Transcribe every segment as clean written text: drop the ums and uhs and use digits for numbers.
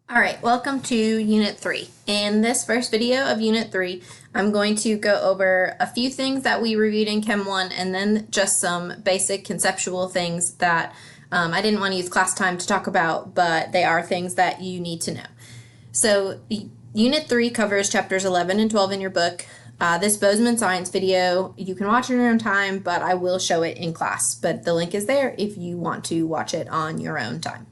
All right, welcome to Unit 3. In this first video of Unit 3, I'm going to go over a few things that we reviewed in Chem 1 and then just some basic conceptual things that I didn't want to use class time to talk about, but they are things that you need to know. So Unit 3 covers chapters 11 and 12 in your book. This Bozeman Science video, you can watch it in your own time, but I will show it in class. But the link is there if you want to watch it on your own time.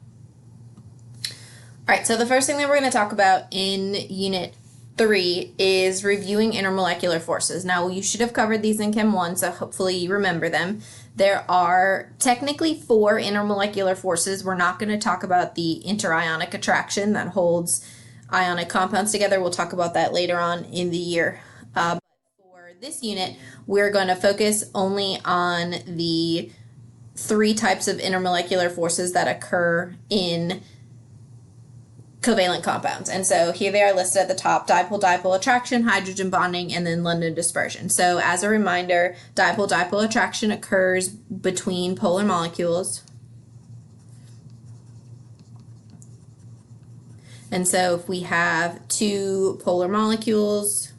All right, so the first thing that we're going to talk about in Unit 3 is reviewing intermolecular forces. Now, you should have covered these in Chem 1, so hopefully you remember them. There are technically 4 intermolecular forces. We're not going to talk about the interionic attraction that holds ionic compounds together. We'll talk about that later on in the year. But for this unit, we're going to focus only on the 3 types of intermolecular forces that occur in covalent compounds. And so here they are listed at the top: dipole-dipole attraction, hydrogen bonding, and then London dispersion. So as a reminder, dipole-dipole attraction occurs between polar molecules. And so if we have 2 polar molecules,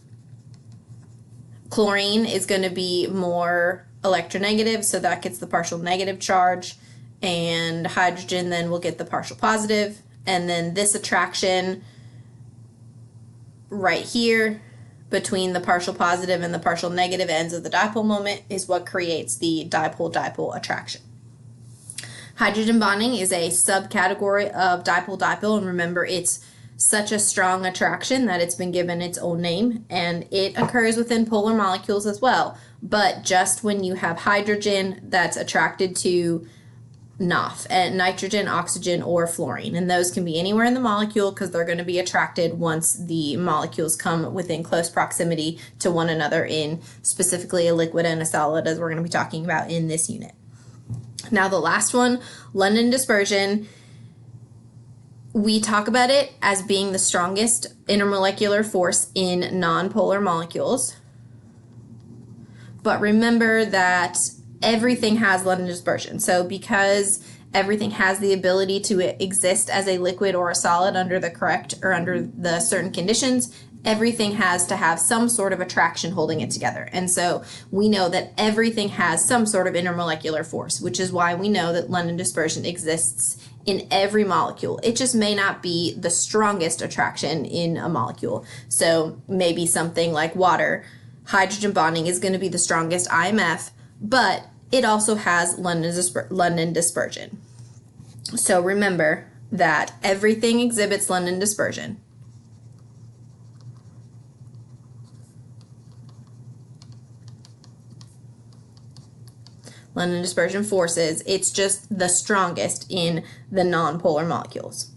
chlorine is going to be more electronegative, so that gets the partial negative charge, and hydrogen then will get the partial positive. And then this attraction right here between the partial positive and the partial negative ends of the dipole moment is what creates the dipole-dipole attraction. Hydrogen bonding is a subcategory of dipole-dipole, and remember, it's such a strong attraction that it's been given its own name, and it occurs within polar molecules as well, but just when you have hydrogen that's attracted to NOF, and nitrogen, oxygen, or fluorine. And those can be anywhere in the molecule because they're going to be attracted once the molecules come within close proximity to one another in specifically a liquid and a solid, as we're going to be talking about in this unit. Now the last one, London dispersion, we talk about it as being the strongest intermolecular force in nonpolar molecules. But remember that everything has London dispersion. So because everything has the ability to exist as a liquid or a solid under the correct or under the certain conditions, everything has to have some sort of attraction holding it together. And so we know that everything has some sort of intermolecular force, which is why we know that London dispersion exists in every molecule. It just may not be the strongest attraction in a molecule. So maybe something like water, hydrogen bonding is going to be the strongest IMF, but it also has London dispersion. So remember that everything exhibits London dispersion. London dispersion forces, it's just the strongest in the nonpolar molecules.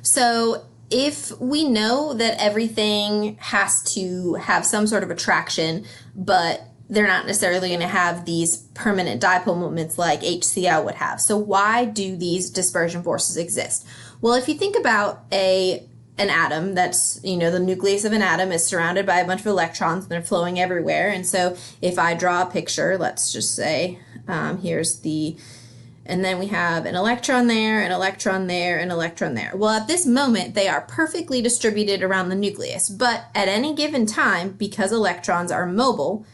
So if we know that everything has to have some sort of attraction, but they're not necessarily going to have these permanent dipole moments like HCl would have. So why do these dispersion forces exist? Well, if you think about an atom that's, the nucleus of an atom is surrounded by a bunch of electrons and they're flowing everywhere. And so if I draw a picture, let's just say and then we have an electron there, an electron there, an electron there. Well, at this moment, they are perfectly distributed around the nucleus. But at any given time, because electrons are mobile,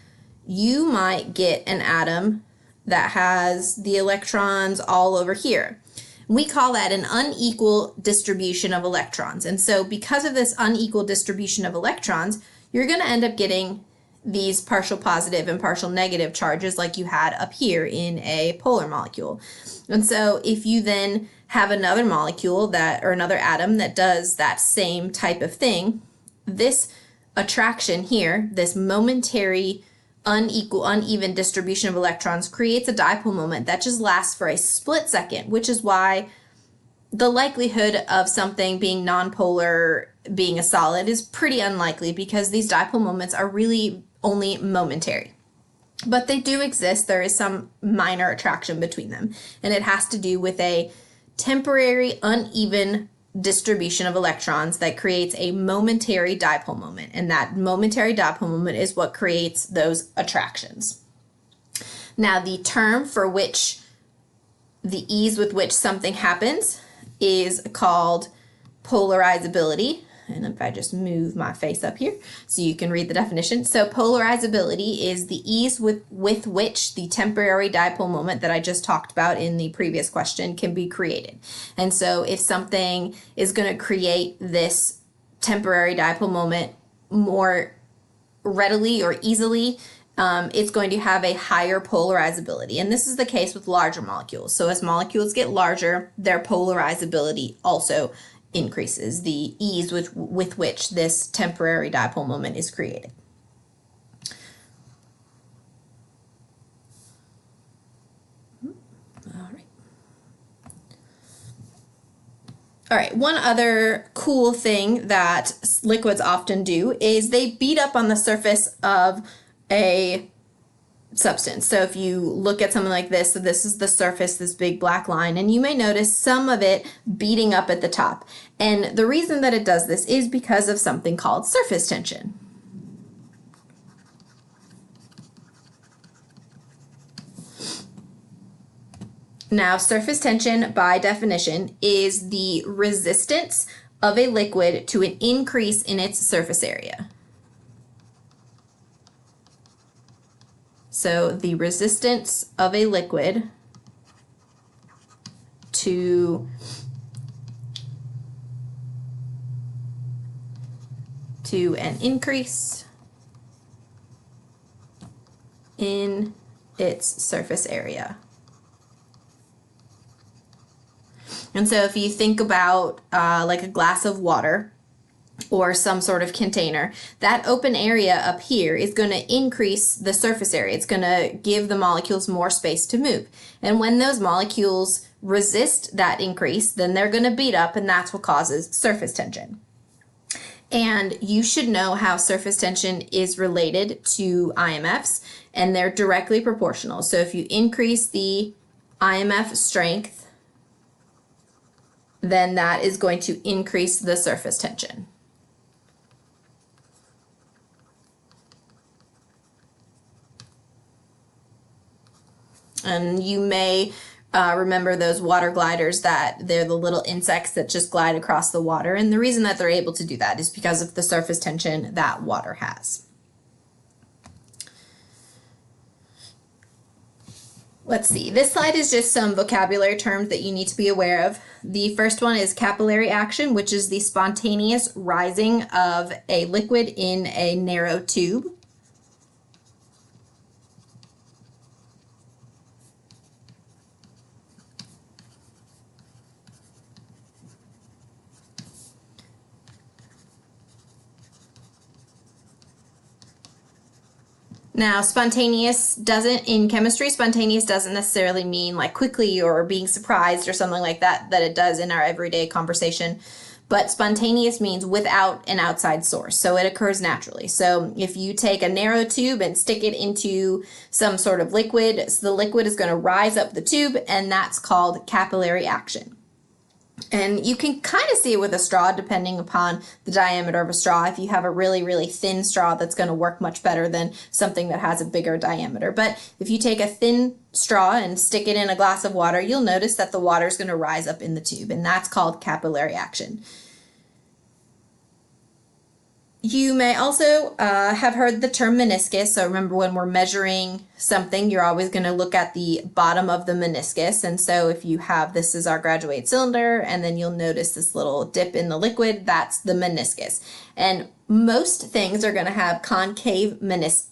you might get an atom that has the electrons all over here. We call that an unequal distribution of electrons. And so because of this unequal distribution of electrons, you're going to end up getting these partial positive and partial negative charges like you had up here in a polar molecule. And so if you then have another molecule or another atom that does that same type of thing, this attraction here, this momentary uneven distribution of electrons creates a dipole moment that just lasts for a split second, which is why the likelihood of something being nonpolar being a solid is pretty unlikely, because these dipole moments are really only momentary. But they do exist. There is some minor attraction between them, and it has to do with a temporary uneven distribution of electrons that creates a momentary dipole moment, and that momentary dipole moment is what creates those attractions. Now, the term for which the ease with which something happens is called polarizability. And if I just move my face up here so you can read the definition. So polarizability is the ease with which the temporary dipole moment that I just talked about in the previous question can be created. And so if something is going to create this temporary dipole moment more readily or easily, it's going to have a higher polarizability. And this is the case with larger molecules. So as molecules get larger, their polarizability also increases, the ease with which this temporary dipole moment is created. All right, one other cool thing that liquids often do is they beat up on the surface of a substance. So if you look at something like this, so this is the surface, this big black line, and you may notice some of it beating up at the top. And the reason that it does this is because of something called surface tension. Now, surface tension, by definition, is the resistance of a liquid to an increase in its surface area. So the resistance of a liquid to an increase in its surface area. And so if you think about like a glass of water or some sort of container, that open area up here is going to increase the surface area. It's going to give the molecules more space to move. And when those molecules resist that increase, then they're going to beat up, and that's what causes surface tension. And you should know how surface tension is related to IMFs, and they're directly proportional. So if you increase the IMF strength, then that is going to increase the surface tension. And you may remember those water gliders, that they're the little insects that just glide across the water. And the reason that they're able to do that is because of the surface tension that water has. Let's see, this slide is just some vocabulary terms that you need to be aware of. The first one is capillary action, which is the spontaneous rising of a liquid in a narrow tube. Now, in chemistry, spontaneous doesn't necessarily mean like quickly or being surprised or something like that it does in our everyday conversation. But spontaneous means without an outside source, so it occurs naturally. So if you take a narrow tube and stick it into some sort of liquid, so the liquid is going to rise up the tube, and that's called capillary action. And you can kind of see it with a straw depending upon the diameter of a straw. If you have a really, really thin straw, that's going to work much better than something that has a bigger diameter. But if you take a thin straw and stick it in a glass of water, you'll notice that the water is going to rise up in the tube, and that's called capillary action. You may also have heard the term meniscus. So remember, when we're measuring something, you're always going to look at the bottom of the meniscus. And so if you have, this is our graduate cylinder, and then you'll notice this little dip in the liquid, that's the meniscus. And most things are going to have concave meniscus,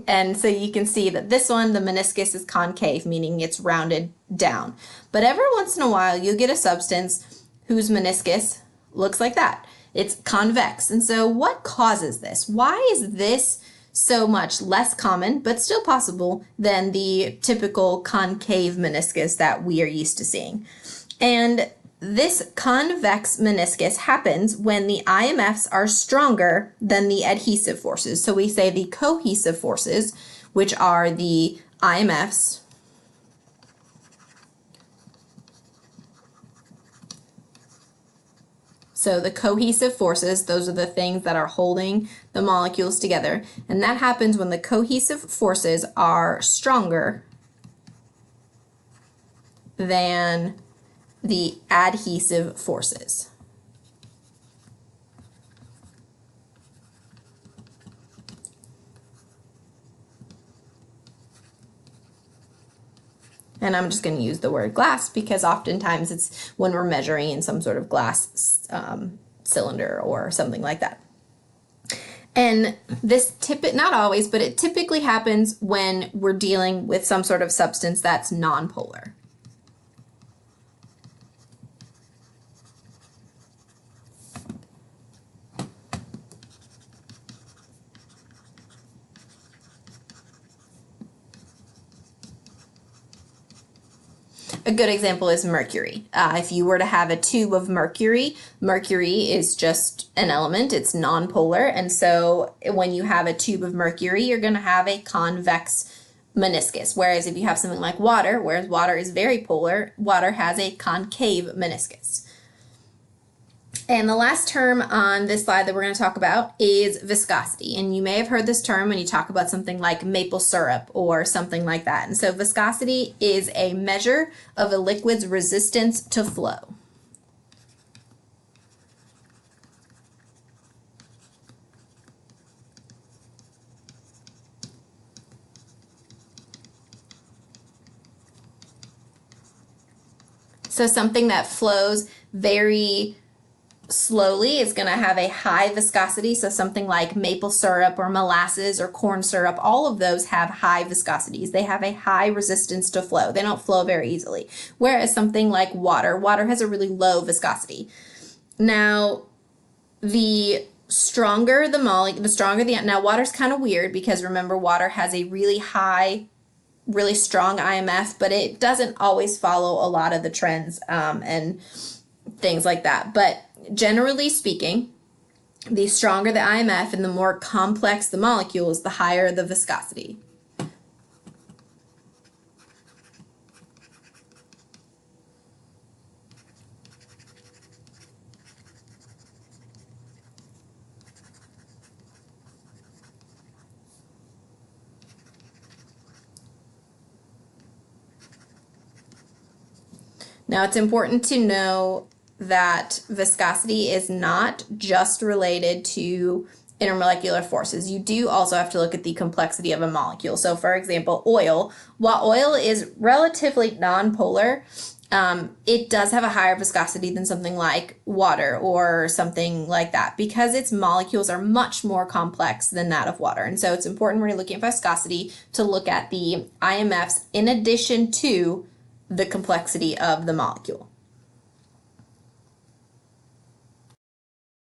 and so you can see that this one, the meniscus, is concave, meaning it's rounded down. But every once in a while, you'll get a substance whose meniscus looks like that. It's convex. And so what causes this? Why is this so much less common, but still possible, than the typical concave meniscus that we are used to seeing? And this convex meniscus happens when the IMFs are stronger than the adhesive forces. So we say the cohesive forces, which are the IMFs, so the cohesive forces, those are the things that are holding the molecules together. And that happens when the cohesive forces are stronger than the adhesive forces. And I'm just going to use the word glass because oftentimes it's when we're measuring in some sort of glass cylinder or something like that. And this not always, but it typically happens when we're dealing with some sort of substance that's nonpolar. A good example is mercury. If you were to have a tube of mercury, mercury is just an element, it's nonpolar, and so when you have a tube of mercury, you're going to have a convex meniscus, whereas if you have something like water, whereas water is very polar, water has a concave meniscus. And the last term on this slide that we're going to talk about is viscosity. And you may have heard this term when you talk about something like maple syrup or something like that. And so viscosity is a measure of a liquid's resistance to flow. So something that flows very slowly is going to have a high viscosity. So something like maple syrup or molasses or corn syrup, all of those have high viscosities. They have a high resistance to flow. They don't flow very easily. Whereas something like water has a really low viscosity. Now, the stronger the molecule, now water's kind of weird because remember water has a really high, really strong IMF, but it doesn't always follow a lot of the trends and things like that. But generally speaking, the stronger the IMF and the more complex the molecules, the higher the viscosity. Now, it's important to know that viscosity is not just related to intermolecular forces. You do also have to look at the complexity of a molecule. So, for example, oil, while oil is relatively nonpolar, it does have a higher viscosity than something like water or something like that because its molecules are much more complex than that of water. And so it's important when you're looking at viscosity to look at the IMFs in addition to the complexity of the molecule.